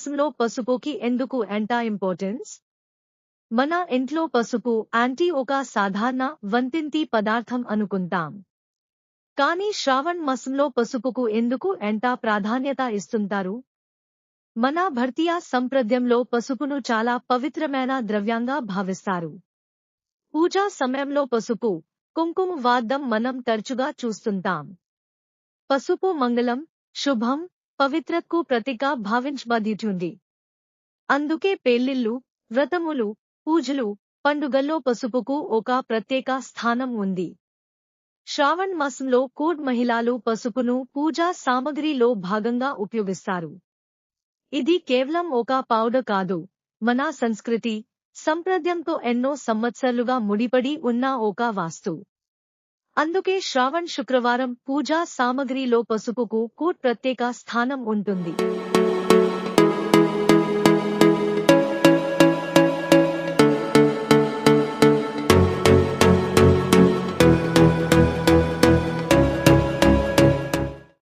మాసంలో పసుపుకి ఎందుకు ఎంత ఇంపార్టెన్స్? మన ఇంట్లో పసుపు అంటే ఒక సాధారణ వంటింటి పదార్థం అనుకుంటాం. కానీ శ్రావణ మాసంలో పసుపుకు ఎందుకు ఎంత ప్రాధాన్యత ఇస్తుంటారు? మన భారతీయ సంప్రదాయంలో పసుపును చాలా పవిత్రమైన ద్రవ్యంగా భావిస్తారు. పూజా సమయంలో పసుపు, కుంకుమ వాడడం మనం తరచుగా చూస్తుంటాం. పసుపు మంగళం, శుభం, పవిత్రతకు ప్రతీక భావించబడుతుంది. అందుకే పెళ్లిళ్లు, వ్రతములు, పూజలు, పండుగల్లో పసుపుకు ఒక ప్రత్యేక స్థానం ఉంది. శ్రావణ మాసంలో కూడా మహిళలు పసుపును పూజా సామగ్రిలో భాగంగా ఉపయోగిస్తారు. ఇది కేవలం ఒక పౌడర్ కాదు, మన సంస్కృతి, సంప్రదాయంతో ఎన్నో సంవత్సరాలుగా ముడిపడి ఉన్న ఒక వాస్తు. అందుకే శ్రావణ శుక్రవారం పూజా సామగ్రిలో పసుపుకు కూడా ప్రత్యేక స్థానం ఉంటుంది.